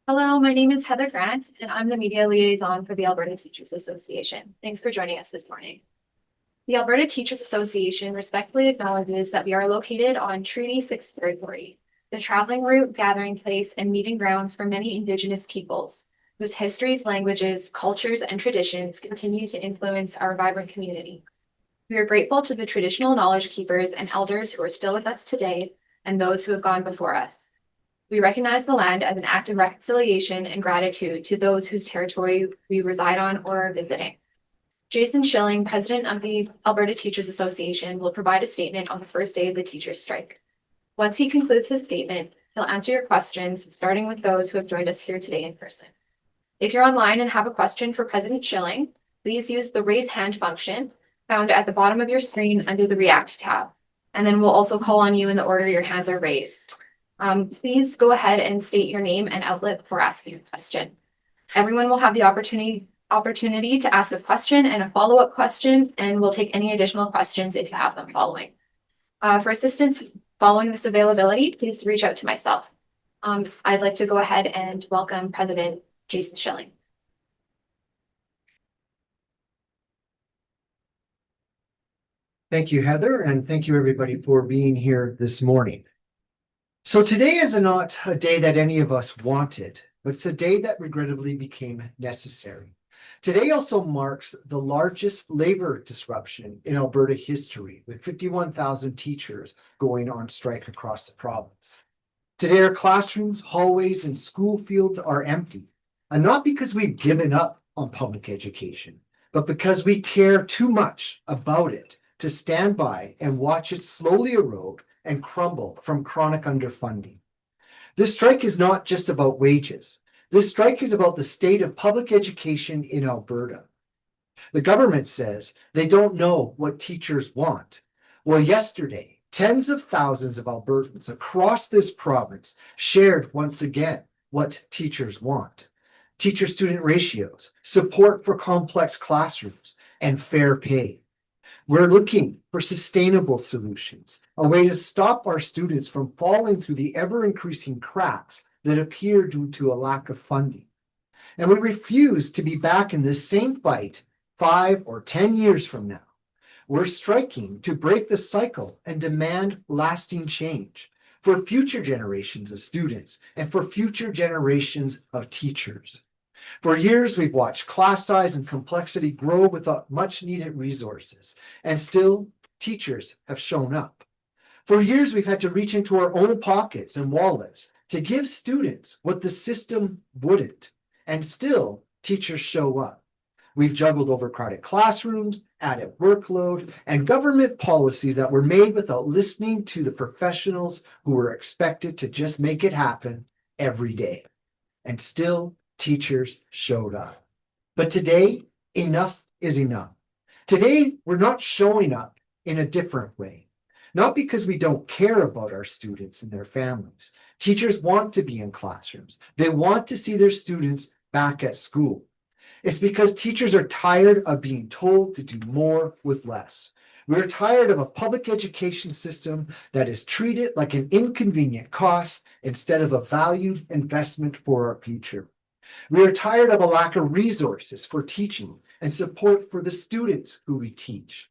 Hello, my name is Heather Grant, and I'm the media liaison for the Alberta Teachers Association. Thanks for joining us this morning. The Alberta Teachers Association respectfully acknowledges that we are located on Treaty 6 territory, the traveling route, gathering place, and meeting grounds for many Indigenous peoples, whose histories, languages, cultures, and traditions continue to influence our vibrant community. We are grateful to the traditional knowledge keepers and elders who are still with us today and those who have gone before us. We recognize the land as an act of reconciliation and gratitude to those whose territory we reside on or are visiting. Jason Schilling, president of the Alberta Teachers Association, will provide a statement on the first day of the teachers' strike. Once he concludes his statement, he'll answer your questions, starting with those who have joined us here today in person. If you're online and have a question for President Schilling, please use the raise hand function found at the bottom of your screen under the React tab. And then we'll also call on you in the order your hands are raised. Please go ahead and state your name and outlet before asking a question. Everyone will have the opportunity to ask a question and a follow-up question, and we'll take any additional questions if you have them following. For assistance following this availability, please reach out to myself. I'd like to go ahead and welcome President Jason Schilling. Thank you, Heather, and thank you everybody for being here this morning. So today is not a day that any of us wanted, but it's a day that regrettably became necessary. Today also marks the largest labor disruption in Alberta history, with 51,000 teachers going on strike across the province. Today our classrooms, hallways, and school fields are empty, and not because we've given up on public education, but because we care too much about it to stand by and watch it slowly erode and crumble from chronic underfunding. This strike is not just about wages. This strike is about the state of public education in Alberta. The government says they don't know what teachers want. Well, yesterday, tens of thousands of Albertans across this province shared once again what teachers want. Teacher-student ratios, support for complex classrooms, and fair pay. We're looking for sustainable solutions, a way to stop our students from falling through the ever-increasing cracks that appear due to a lack of funding. And we refuse to be back in this same fight 5 or 10 years from now. We're striking to break the cycle and demand lasting change for future generations of students and for future generations of teachers. For years, we've watched class size and complexity grow without much needed resources, and still teachers have shown up. For years, we've had to reach into our own pockets and wallets to give students what the system wouldn't, and still teachers show up. We've juggled overcrowded classrooms, added workload, and government policies that were made without listening to the professionals who were expected to just make it happen every day. And still, teachers showed up. But today, enough is enough. Today, we're not showing up in a different way. Not because we don't care about our students and their families. Teachers want to be in classrooms. They want to see their students back at school. It's because teachers are tired of being told to do more with less. We're tired of a public education system that is treated like an inconvenient cost instead of a valued investment for our future. We are tired of a lack of resources for teaching and support for the students who we teach.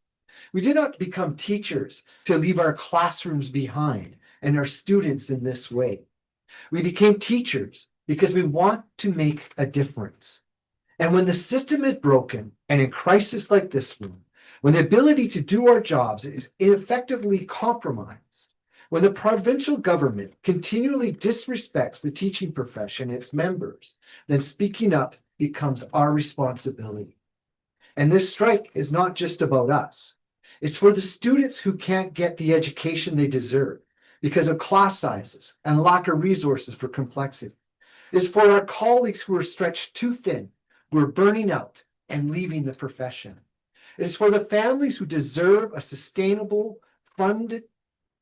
We did not become teachers to leave our classrooms behind and our students in this way. We became teachers because we want to make a difference. And when the system is broken and in crisis like this one, when the ability to do our jobs is effectively compromised, when the provincial government continually disrespects the teaching profession and its members, then speaking up becomes our responsibility. And this strike is not just about us. It's for the students who can't get the education they deserve because of class sizes and lack of resources for complexity. It's for our colleagues who are stretched too thin, who are burning out and leaving the profession. It's for the families who deserve a sustainable, funded,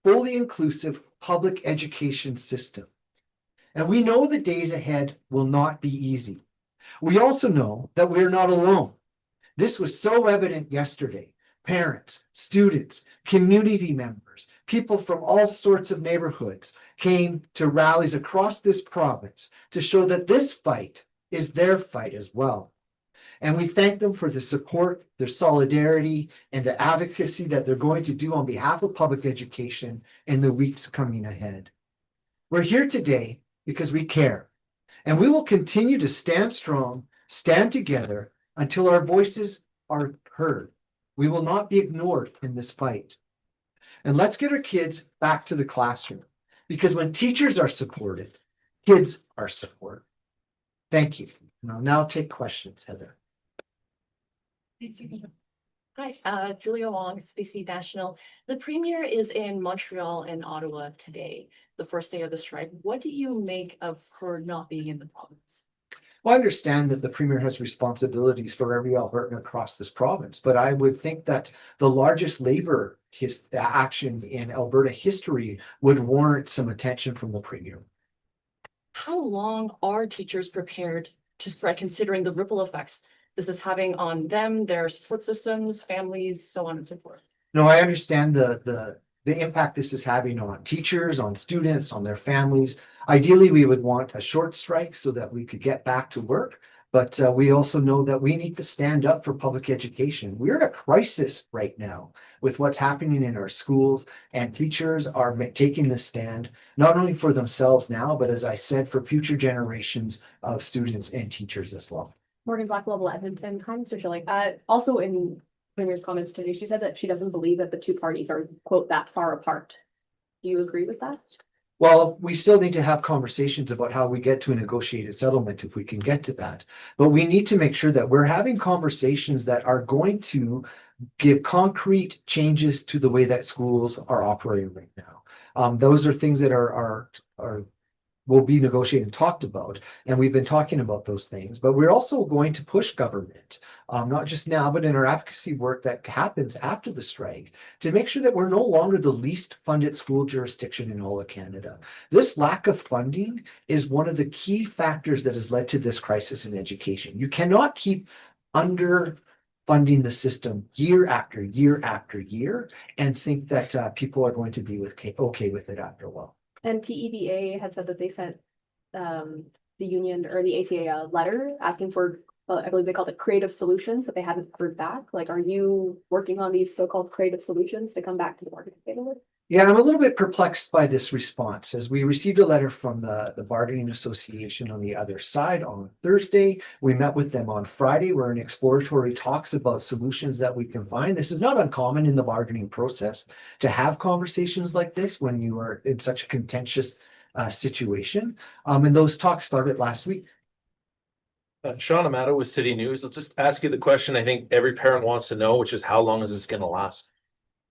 fully inclusive public education system. And we know the days ahead will not be easy. We also know that we're not alone. This was so evident yesterday. Parents, students, community members, People from all sorts of neighborhoods came to rallies across this province to show that this fight is their fight as well. And we thank them for the support, their solidarity, and the advocacy that they're going to do on behalf of public education in the weeks coming ahead. We're here today because we care, and we will continue to stand strong, stand together until our voices are heard. We will not be ignored in this fight. And let's get our kids back to the classroom, because when teachers are supported, kids are supported. Thank you. And I'll now take questions, Heather. Hi, Julia Wong, SBC National. The Premier is in Montreal and Ottawa today, the first day of the strike. What do you make of her not being in the province? Well, I understand that the Premier has responsibilities for every Albertan across this province, but I would think that the largest labor action in Alberta history would warrant some attention from the Premier. How long are teachers prepared to strike, considering the ripple effects this is having on them, their support systems, families, so on and so forth? No, I understand the impact this is having on teachers, on students, on their families. Ideally, we would want a short strike so that we could get back to work. But we also know that we need to stand up for public education. We're in a crisis right now with what's happening in our schools, and teachers are taking this stand, not only for themselves now, but as I said, for future generations of students and teachers as well. Morgan Black Level Edmonton. Hi, Mr. Schilling. Also in Premier's comments today, she said that she doesn't believe that the two parties are, quote, that far apart. Do you agree with that? Well, we still need to have conversations about how we get to a negotiated settlement if we can get to that. But we need to make sure that we're having conversations that are going to give concrete changes to the way that schools are operating right now. Those are things that will be negotiated and talked about. And we've been talking about those things, but we're also going to push government, not just now, but in our advocacy work that happens after the strike, to make sure that we're no longer the least funded school jurisdiction in all of Canada. This lack of funding is one of the key factors that has led to this crisis in education. You cannot keep underfunding the system year after year after year and think that people are going to be okay with it after a while. And TEBA had said that they sent the union or the ATA a letter asking for, well, I believe they called it creative solutions, but they hadn't heard back. Like, are you working on these so-called creative solutions to come back to the bargaining table with? Yeah, I'm a little bit perplexed by this response, as we received a letter from the bargaining association on the other side on Thursday. We met with them on Friday. We're in exploratory talks about solutions that we can find. This is not uncommon in the bargaining process to have conversations like this when you are in such a contentious situation. And those talks started last week. Sean Amato with City News. I'll just ask you the question I think every parent wants to know, which is how long is this going to last?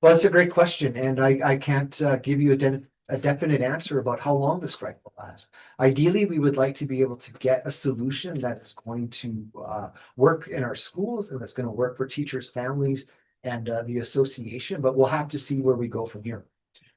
Well, that's a great question, and I can't give you a definite answer about how long the strike will last. Ideally, we would like to be able to get a solution that is going to work in our schools and that's going to work for teachers, families, and the association, but we'll have to see where we go from here.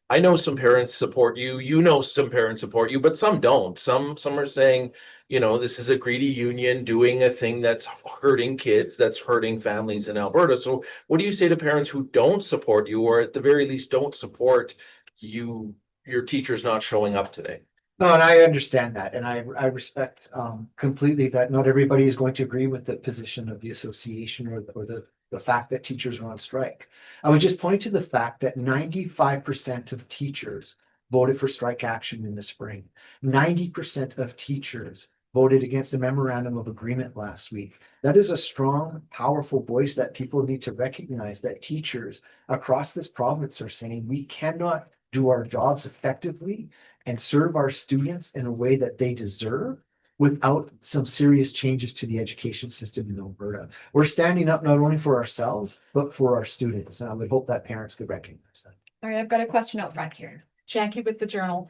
I know some parents support you. You know some parents support you, but some don't. Some are saying, you know, this is a greedy union doing a thing that's hurting kids, that's hurting families in Alberta. So what do you say to parents who don't support you, or at the very least don't support you, your teachers not showing up today? No, and I understand that, and I respect completely that not everybody is going to agree with the position of the association or the fact that teachers are on strike. I would just point to the fact that 95% of teachers voted for strike action in the spring. 90% of teachers voted against a memorandum of agreement last week. That is a strong, powerful voice that people need to recognize, that teachers across this province are saying we cannot do our jobs effectively and serve our students in a way that they deserve without some serious changes to the education system in Alberta. We're standing up not only for ourselves, but for our students. And I would hope that parents could recognize that. All right, I've got a question out front here. Jackie with the Journal.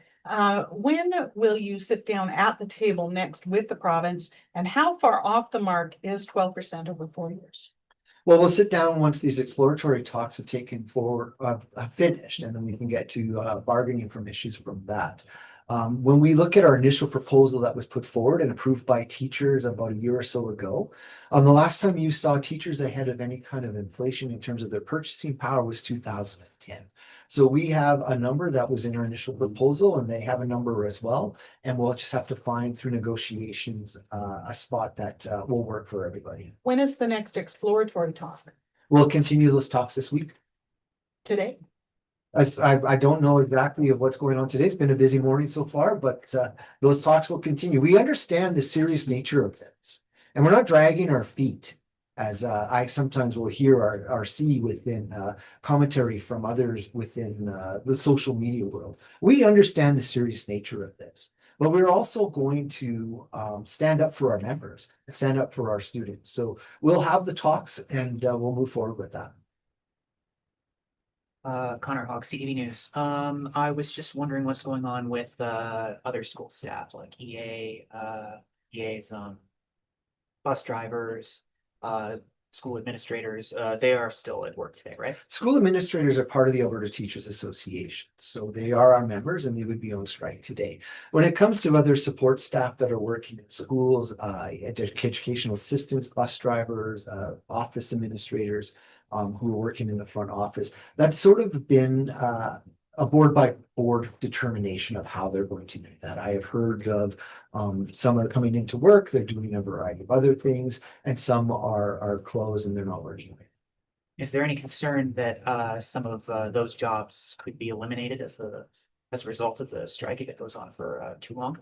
When will you sit down at the table next with the province, and how far off the mark is 12% over 4 years? Well, we'll sit down once these exploratory talks have finished, and then we can get to bargaining from issues from that. When we look at our initial proposal that was put forward and approved by teachers about a year or so ago, the last time you saw teachers ahead of any kind of inflation in terms of their purchasing power was 2010. So we have a number that was in our initial proposal and they have a number as well. And we'll just have to find through negotiations, a spot that, will work for everybody. When is the next exploratory talk? We'll continue those talks this week. Today? As I don't know exactly of what's going on today. It's been a busy morning so far, but those talks will continue. We understand the serious nature of this. And we're not dragging our feet, as I sometimes will hear or see within commentary from others within the social media world. We understand the serious nature of this, but we're also going to stand up for our members and stand up for our students. So we'll have the talks and we'll move forward with that. Connor Hawk, CTV News. I was just wondering what's going on with other school staff like EAs, bus drivers, school administrators. They are still at work today, right? School administrators are part of the Alberta Teachers Association, so they are our members and they would be on strike today. When it comes to other support staff that are working in schools, educational assistants, bus drivers, office administrators, who are working in the front office, that's sort of been a board by board determination of how they're going to do that. I have heard of some are coming into work, they're doing a variety of other things, and some are closed and they're not working. Is there any concern that some of those jobs could be eliminated as a result of the strike if it goes on for too long?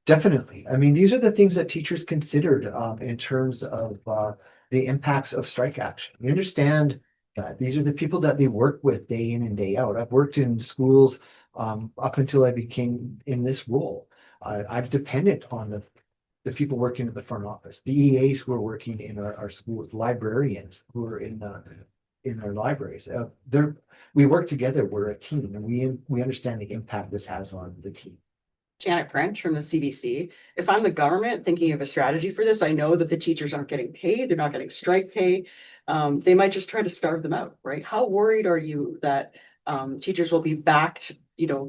Definitely. I mean, these are the things that teachers considered in terms of the impacts of strike action. We understand that these are the people that they work with day in and day out. I've worked in schools up until I became in this role. I've depended on the people working at the front office, the EAs who are working in our schools, librarians who are in our libraries. We work together. We're a team, and we understand the impact this has on the team. Janet French from the CBC. If I'm the government thinking of a strategy for this, I know that the teachers aren't getting paid, they're not getting strike pay. They might just try to starve them out, right? How worried are you that teachers will be backed,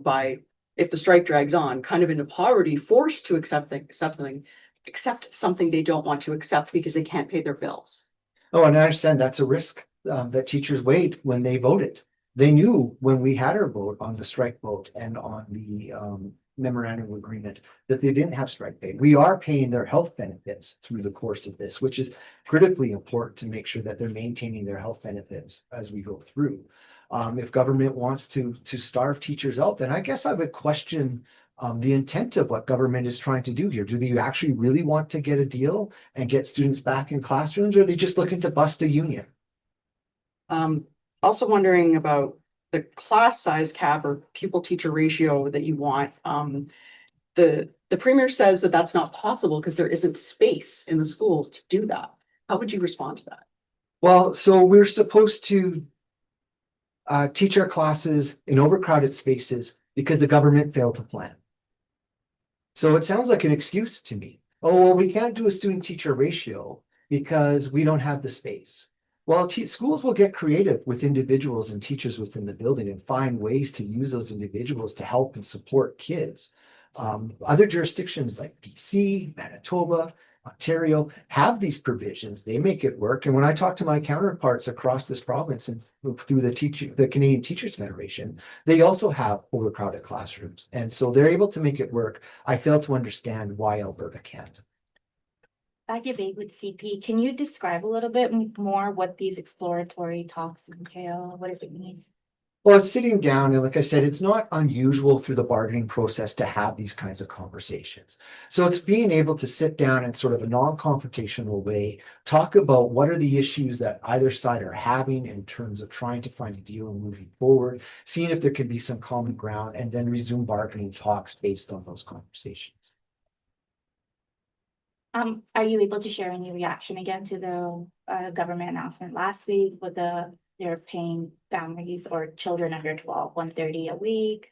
by, if the strike drags on, kind of into poverty, forced to accept something they don't want to accept because they can't pay their bills? Oh, and I understand that's a risk that teachers weighed when they voted. They knew when we had our vote on the strike vote and on the memorandum of agreement that they didn't have strike pay. We are paying their health benefits through the course of this, which is critically important to make sure that they're maintaining their health benefits as we go through. If government wants to starve teachers out, then I guess I would question the intent of what government is trying to do here. Do they actually really want to get a deal and get students back in classrooms, or are they just looking to bust a union? Also wondering about the class size cap or pupil teacher ratio that you want. The premier says that that's not possible because there isn't space in the schools to do that. How would you respond to that? Well, so we're supposed to teach our classes in overcrowded spaces because the government failed to plan. So it sounds like an excuse to me. Oh, well, we can't do a student teacher ratio because we don't have the space. Well, schools will get creative with individuals and teachers within the building and find ways to use those individuals to help and support kids. Other jurisdictions like BC, Manitoba, Ontario have these provisions. They make it work. And when I talk to my counterparts across this province and through the Canadian Teachers Federation, they also have overcrowded classrooms. And so they're able to make it work. I fail to understand why Alberta can't. Debate with CP. Can you describe a little bit more what these exploratory talks entail? What does it mean? Well, it's sitting down, and like I said, it's not unusual through the bargaining process to have these kinds of conversations. So it's being able to sit down in sort of a non-confrontational way, talk about what are the issues that either side are having in terms of trying to find a deal and moving forward, seeing if there can be some common ground, and then resume bargaining talks based on those conversations. Are you able to share any reaction again to the government announcement last week with they're paying families or children under 12, $130 a week,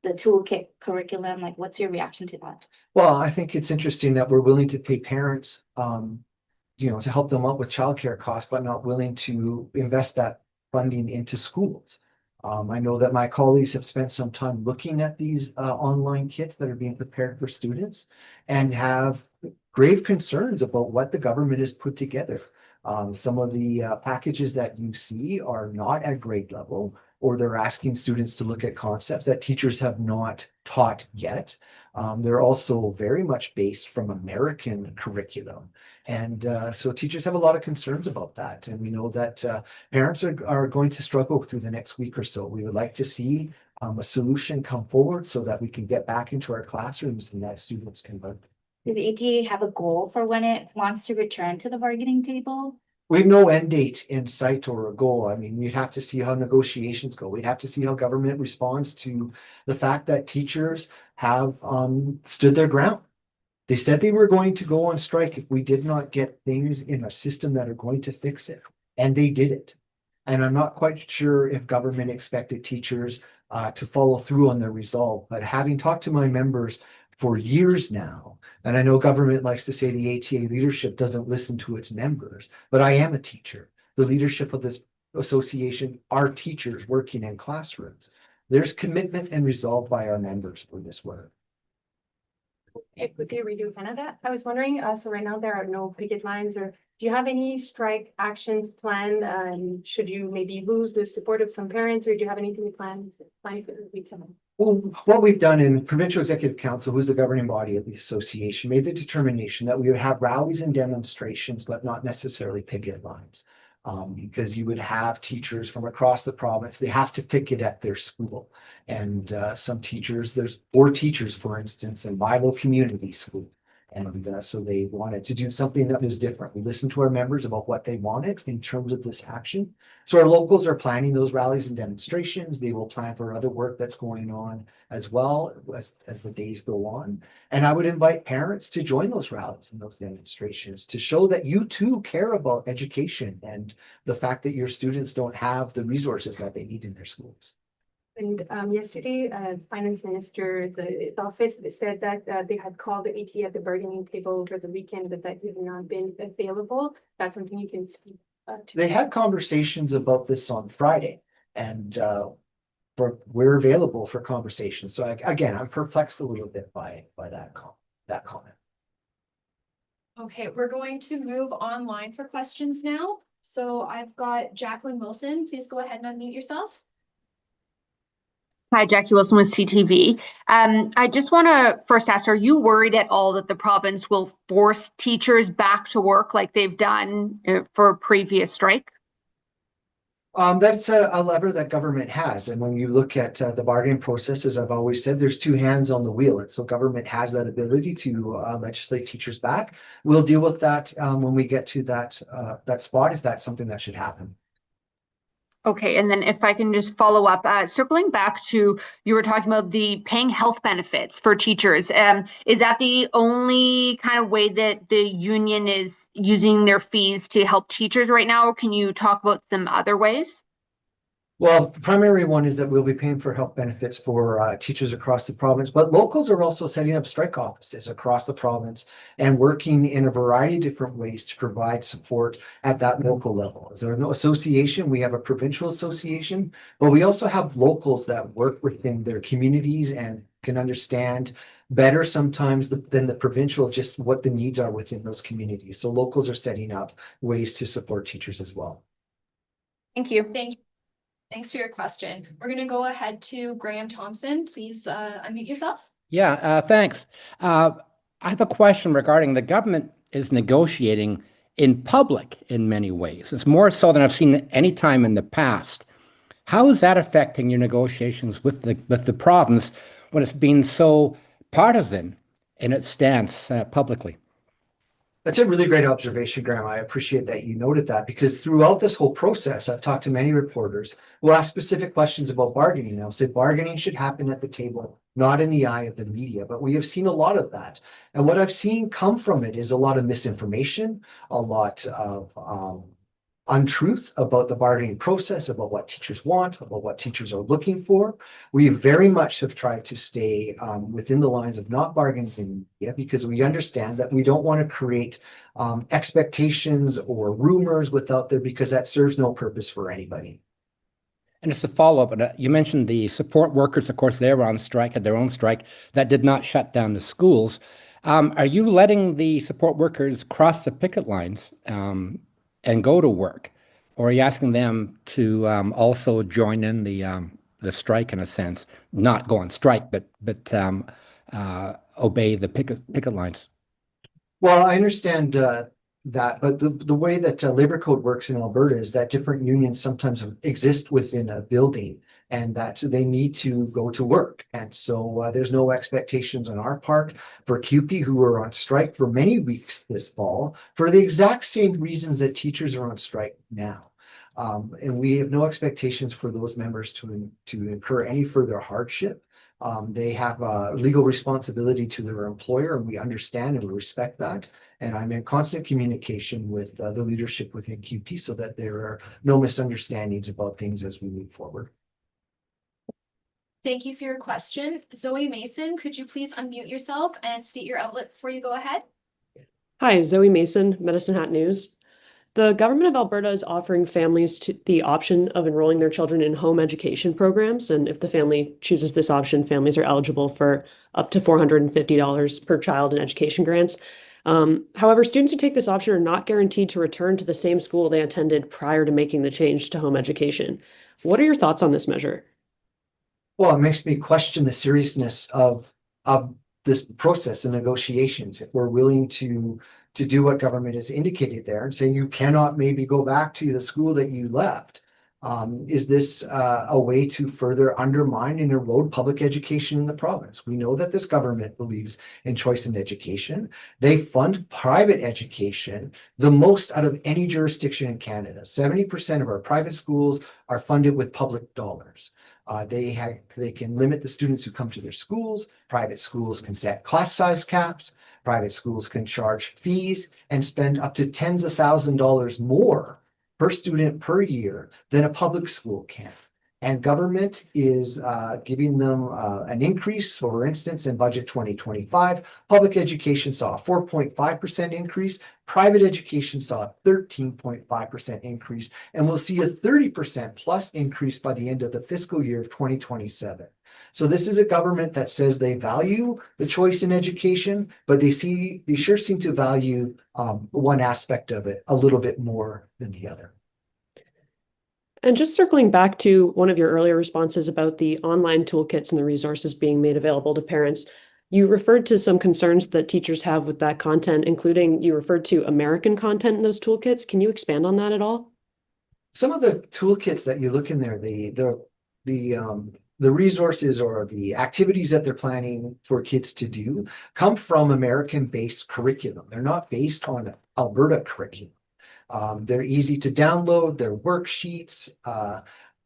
the toolkit curriculum? Like, what's your reaction to that? Well, I think it's interesting that we're willing to pay parents, to help them out with childcare costs, but not willing to invest that funding into schools. I know that my colleagues have spent some time looking at these online kits that are being prepared for students and have grave concerns about what the government has put together. Some of the packages that you see are not at grade level. or they're asking students to look at concepts that teachers have not taught yet. They're also very much based from American curriculum. And so teachers have a lot of concerns about that. And we know that parents are going to struggle through the next week or so. We would like to see a solution come forward so that we can get back into our classrooms and that students can learn. Does the ATA have a goal for when it wants to return to the bargaining table? We have no end date in sight or a goal. I mean, we'd have to see how negotiations go. We'd have to see how government responds to the fact that teachers have stood their ground. They said they were going to go on strike if we did not get things in a system that are going to fix it. And they did it. And I'm not quite sure if government expected teachers to follow through on their resolve. But having talked to my members for years now, and I know government likes to say the ATA leadership doesn't listen to its members, but I am a teacher. The leadership of this association are teachers working in classrooms. There's commitment and resolve by our members for this work. Quickly redo Canada. I was wondering, so right now there are no picket lines, or do you have any strike actions planned? Should you maybe lose the support of some parents, or do you have anything planned for the week 7? Well, what we've done in Provincial Executive Council, who's the governing body of the association, made the determination that we would have rallies and demonstrations, but not necessarily picket lines. Because you would have teachers from across the province, they have to picket at their school. And some teachers, there's 4 teachers, for instance, in Bible Community School. And so they wanted to do something that was different. We listened to our members about what they wanted in terms of this action. So our locals are planning those rallies and demonstrations. They will plan for other work that's going on as well as the days go on. And I would invite parents to join those rallies and those demonstrations to show that you too care about education and the fact that your students don't have the resources that they need in their schools. And yesterday, Finance Minister, his office said that they had called the ATA at the bargaining table over the weekend, but that had not been available. That's something you can speak to. They had conversations about this on Friday, and we're available for conversations. So again, I'm perplexed a little bit by that comment. Okay, we're going to move online for questions now. So I've got Jacqueline Wilson. Please go ahead and unmute yourself. Hi, Jackie Wilson with CTV. I just want to first ask, are you worried at all that the province will force teachers back to work like they've done for a previous strike? That's a lever that government has. And when you look at the bargaining process, as I've always said, there's 2 hands on the wheel. And so government has that ability to legislate teachers back. We'll deal with that when we get to that spot, if that's something that should happen. Okay, and then if I can just follow up, circling back to, you were talking about the paying health benefits for teachers. Is that the only kind of way that the union is using their fees to help teachers right now? Or can you talk about some other ways? Well, the primary one is that we'll be paying for health benefits for teachers across the province, but locals are also setting up strike offices across the province and working in a variety of different ways to provide support at that local level. As an association, we have a provincial association, but we also have locals that work within their communities and can understand better sometimes than the provincial, just what the needs are within those communities. So locals are setting up ways to support teachers as well. Thank you. Thank you. Thanks for your question. We're going to go ahead to Graham Thompson. Please unmute yourself. Yeah, thanks. I have a question regarding the government is negotiating in public in many ways. It's more so than I've seen any time in the past. How is that affecting your negotiations with the province when it's been so partisan in its stance publicly? That's a really great observation, Graham. I appreciate that you noted that, because throughout this whole process, I've talked to many reporters who ask specific questions about bargaining. And I'll say bargaining should happen at the table, not in the eye of the media. But we have seen a lot of that. And what I've seen come from it is a lot of misinformation, a lot of untruths about the bargaining process, about what teachers want, about what teachers are looking for. We very much have tried to stay within the lines of not bargaining in the media, because we understand that we don't want to create expectations or rumors without there, because that serves no purpose for anybody. And just to follow up, you mentioned the support workers, of course, they were on strike, had their own strike, that did not shut down the schools. Are you letting the support workers cross the picket lines and go to work? Or are you asking them to also join in the strike in a sense, not go on strike, but obey the picket lines? Well, I understand that, but the way that labor code works in Alberta is that different unions sometimes exist within a building and that they need to go to work. And so there's no expectations on our part for CUPE, who are on strike for many weeks this fall for the exact same reasons that teachers are on strike now. And we have no expectations for those members to incur any further hardship. They have a legal responsibility to their employer, and we understand and we respect that. And I'm in constant communication with the leadership within QP so that there are no misunderstandings about things as we move forward. Thank you for your question. Zoe Mason, could you please unmute yourself and state your outlet before you go ahead? Hi, Zoe Mason, Medicine Hat News. The government of Alberta is offering families the option of enrolling their children in home education programs. And if the family chooses this option, families are eligible for up to $450 per child in education grants. However, students who take this option are not guaranteed to return to the same school they attended prior to making the change to home education. What are your thoughts on this measure? Well, it makes me question the seriousness of this process and negotiations. If we're willing to do what government has indicated there and saying you cannot maybe go back to the school that you left, is this a way to further undermine and erode public education in the province? We know that this government believes in choice in education. They fund private education the most out of any jurisdiction in Canada. 70% of our private schools are funded with public dollars. They can limit the students who come to their schools. Private schools can set class size caps. Private schools can charge fees and spend up to tens of $1,000s more per student per year than a public school can. And government is giving them an increase. For instance, in budget 2025, public education saw a 4.5% increase. Private education saw a 13.5% increase, and we'll see a 30% plus increase by the end of the fiscal year of 2027. So this is a government that says they value the choice in education, but they sure seem to value one aspect of it a little bit more than the other. And just circling back to one of your earlier responses about the online toolkits and the resources being made available to parents, you referred to some concerns that teachers have with that content, including you referred to American content in those toolkits. Can you expand on that at all? Some of the toolkits that you look in there, the resources or the activities that they're planning for kids to do come from American-based curriculum. They're not based on Alberta curriculum. They're easy to download, they're worksheets.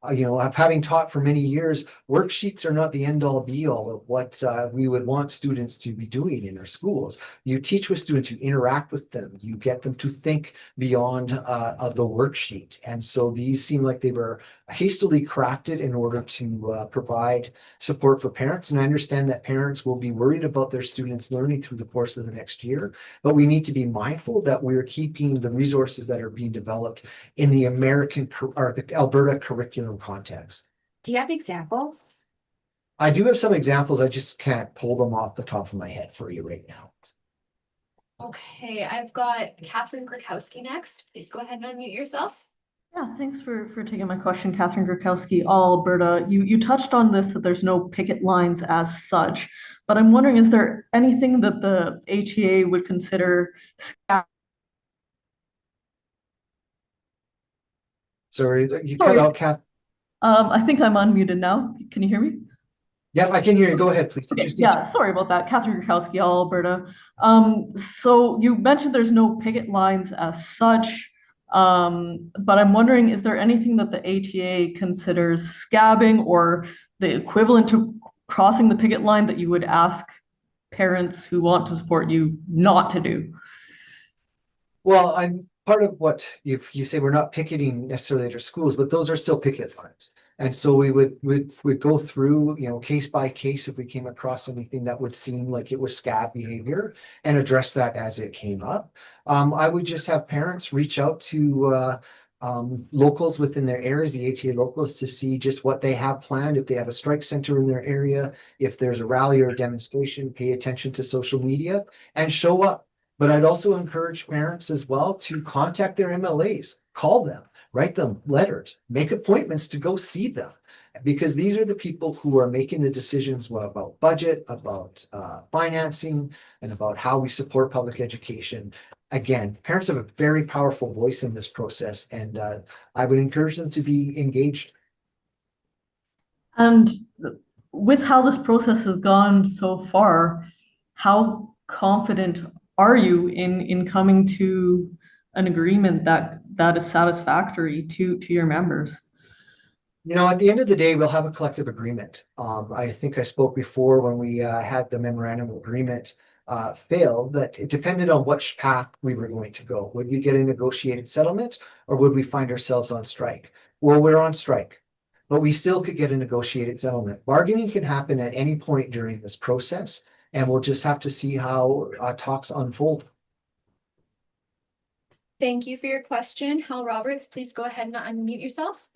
Having taught for many years, worksheets are not the end all be all of what we would want students to be doing in our schools. You teach with students, you interact with them, you get them to think beyond the worksheet. And so these seem like they were hastily crafted in order to provide support for parents. And I understand that parents will be worried about their students learning through the course of the next year, but we need to be mindful that we're keeping the resources that are being developed in the American or the Alberta curriculum context. Do you have examples? I do have some examples. I just can't pull them off the top of my head for you right now. Okay, I've got Catherine Grakowski next. Please go ahead and unmute yourself. Yeah, thanks for taking my question, Catherine Grakowski, All Alberta. You touched on this, that there's no picket lines as such, but I'm wondering, is there anything that the ATA would consider? Sorry, you cut out, Kath. I think I'm unmuted now. Can you hear me? Yeah, I can hear you. Go ahead, please. Okay, yeah, sorry about that. Catherine Grakowski, All Alberta. So you mentioned there's no picket lines as such. But I'm wondering, is there anything that the ATA considers scabbing or the equivalent to crossing the picket line that you would ask parents who want to support you not to do? Well, I'm part of what if you say we're not picketing necessarily at our schools, but those are still picket lines. And so we would go through, case by case if we came across anything that would seem like it was scab behavior and address that as it came up. I would just have parents reach out to locals within their areas, the ATA locals, to see just what they have planned. If they have a strike center in their area, if there's a rally or a demonstration, pay attention to social media and show up. But I'd also encourage parents as well to contact their MLAs, call them, write them letters, make appointments to go see them. Because these are the people who are making the decisions about budget, about financing, and about how we support public education. Again, parents have a very powerful voice in this process, and I would encourage them to be engaged. And with how this process has gone so far, how confident are you in coming to an agreement that is satisfactory to your members? You know, at the end of the day, we'll have a collective agreement. I think I spoke before when we had the memorandum of agreement fail, that it depended on which path we were going to go. Would we get a negotiated settlement, or would we find ourselves on strike? Well, we're on strike, but we still could get a negotiated settlement. Bargaining can happen at any point during this process, and we'll just have to see how talks unfold. Thank you for your question. Hal Roberts, please go ahead and unmute yourself.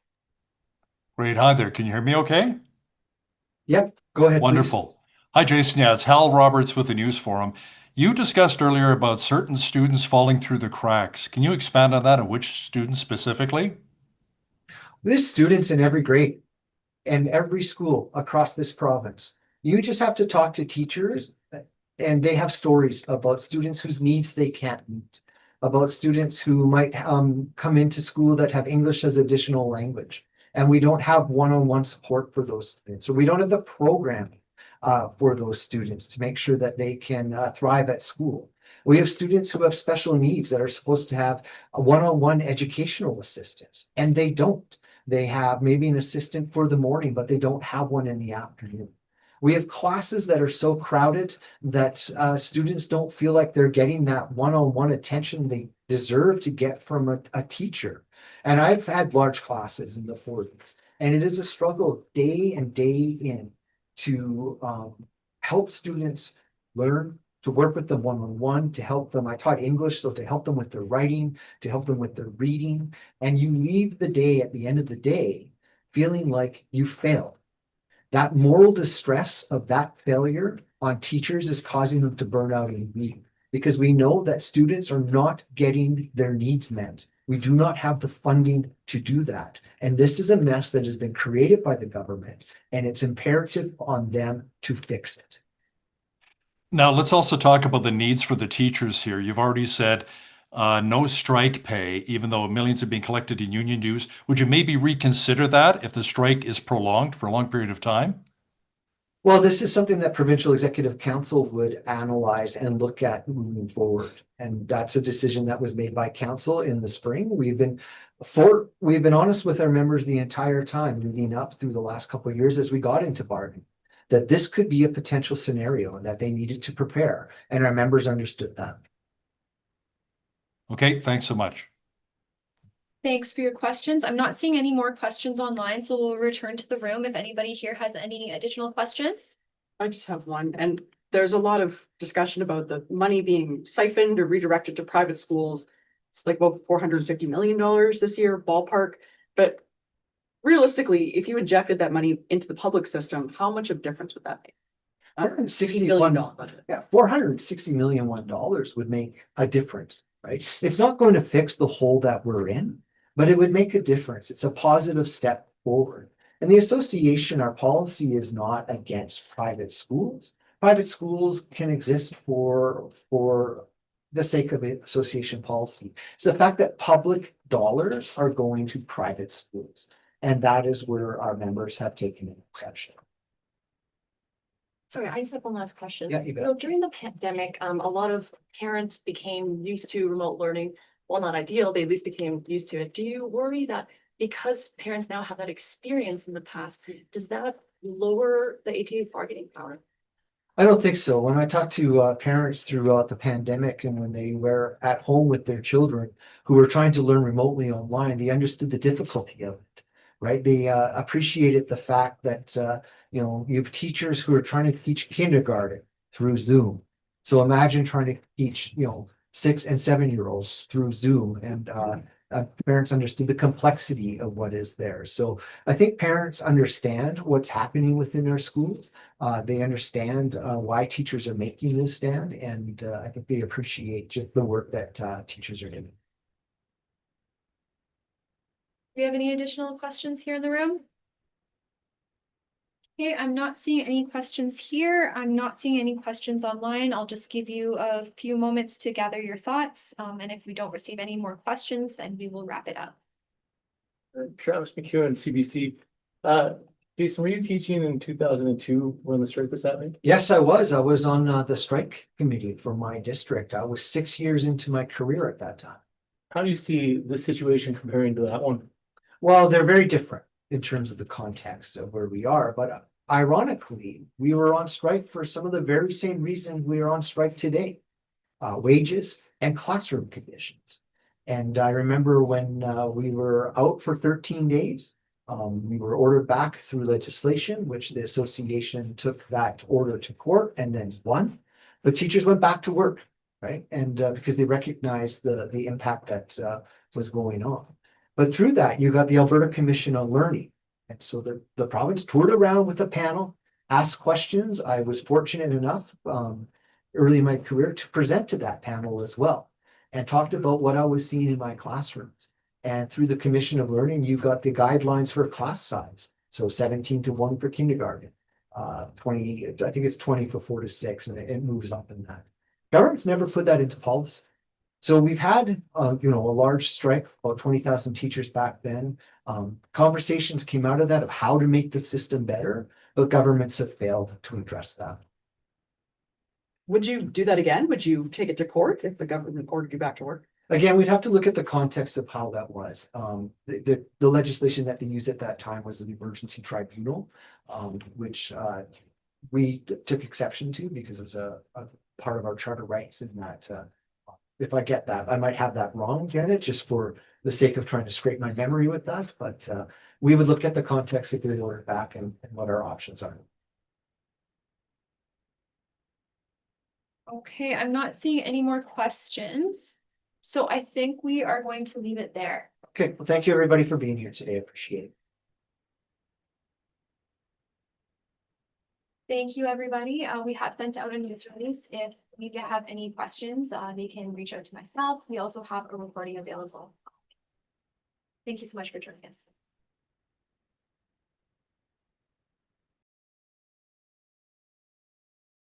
Great. Hi there. Can you hear me okay? Yep, go ahead. Wonderful. Hi, Jason. Yeah, it's Hal Roberts with the News Forum. You discussed earlier about certain students falling through the cracks. Can you expand on that, and which students specifically? There's students in every grade and every school across this province. You just have to talk to teachers, and they have stories about students whose needs they can't meet, about students who might come into school that have English as additional language. And we don't have one-on-one support for those students, or we don't have the programming for those students to make sure that they can thrive at school. We have students who have special needs that are supposed to have a one-on-one educational assistance, and they don't. They have maybe an assistant for the morning, but they don't have one in the afternoon. We have classes that are so crowded that students don't feel like they're getting that one-on-one attention they deserve to get from a teacher. And I've had large classes in the 40s, and it is a struggle day and day in to help students learn, to work with them one-on-one, to help them. I taught English, so to help them with their writing, to help them with their reading. And you leave the day at the end of the day feeling like you failed. That moral distress of that failure on teachers is causing them to burn out and leave, because we know that students are not getting their needs met. We do not have the funding to do that. And this is a mess that has been created by the government, and it's imperative on them to fix it. Now, let's also talk about the needs for the teachers here. You've already said no strike pay, even though millions are being collected in union dues. Would you maybe reconsider that if the strike is prolonged for a long period of time? Well, this is something that Provincial Executive Council would analyze and look at moving forward. And that's a decision that was made by council in the spring. We've been honest with our members the entire time leading up through the last couple of years as we got into bargaining, that this could be a potential scenario and that they needed to prepare. And our members understood that. Okay, thanks so much. Thanks for your questions. I'm not seeing any more questions online, so we'll return to the room if anybody here has any additional questions. I just have one, and there's a lot of discussion about the money being siphoned or redirected to private schools. It's like about $450 million this year, ballpark. But realistically, if you injected that money into the public system, how much of a difference would that make? $60 billion budget. Yeah, $460 million would make a difference, right? It's not going to fix the hole that we're in, but it would make a difference. It's a positive step forward. And the association, our policy is not against private schools. Private schools can exist for the sake of association policy. It's the fact that public dollars are going to private schools. And that is where our members have taken an exception. Sorry, I just have one last question. Yeah, you bet. During the pandemic, a lot of parents became used to remote learning. Well, not ideal, they at least became used to it. Do you worry that because parents now have that experience in the past, does that lower the ATA bargaining power? I don't think so. When I talk to parents throughout the pandemic and when they were at home with their children who were trying to learn remotely online, they understood the difficulty of it, right? They appreciated the fact that, you have teachers who are trying to teach kindergarten through Zoom. So imagine trying to teach, 6 and 7-year-olds through Zoom, and parents understood the complexity of what is there. So I think parents understand what's happening within our schools. They understand why teachers are making this stand, and I think they appreciate just the work that teachers are doing. Do you have any additional questions here in the room? Okay, I'm not seeing any questions here. I'm not seeing any questions online. I'll just give you a few moments to gather your thoughts. And if we don't receive any more questions, then we will wrap it up. Travis McEwen, CBC. Jason, were you teaching in 2002 when the strike was happening? Yes, I was. I was on the strike committee for my district. I was 6 years into my career at that time. How do you see this situation comparing to that one? Well, they're very different in terms of the context of where we are, but ironically, we were on strike for some of the very same reasons we are on strike today. Wages and classroom conditions. And I remember when we were out for 13 days, we were ordered back through legislation, which the association took that order to court and then won. But teachers went back to work, right? And because they recognized the impact that was going on. But through that, you got the Alberta Commission on Learning. And so the province toured around with a panel, asked questions. I was fortunate enough early in my career to present to that panel as well and talked about what I was seeing in my classrooms. And through the Commission of Learning, you got the guidelines for class size. So 17:1 for kindergarten, 20, I think it's 20 for 4 to 6, and it moves up in that. Government's never put that into policy. So we've had, a large strike, about 20,000 teachers back then. Conversations came out of that of how to make the system better, but governments have failed to address that. Would you do that again? Would you take it to court if the government ordered you back to work? Again, we'd have to look at the context of how that was. The legislation that they used at that time was the emergency tribunal, which we took exception to because it was a part of our charter rights in that. If I get that, I might have that wrong, Janet, just for the sake of trying to scrape my memory with that. But we would look at the context if we ordered back and what our options are. Okay, I'm not seeing any more questions. So I think we are going to leave it there. Okay, well, thank you everybody for being here today. I appreciate it. Thank you, everybody. We have sent out a news release. If you have any questions, they can reach out to myself. We also have a recording available. Thank you so much for joining us.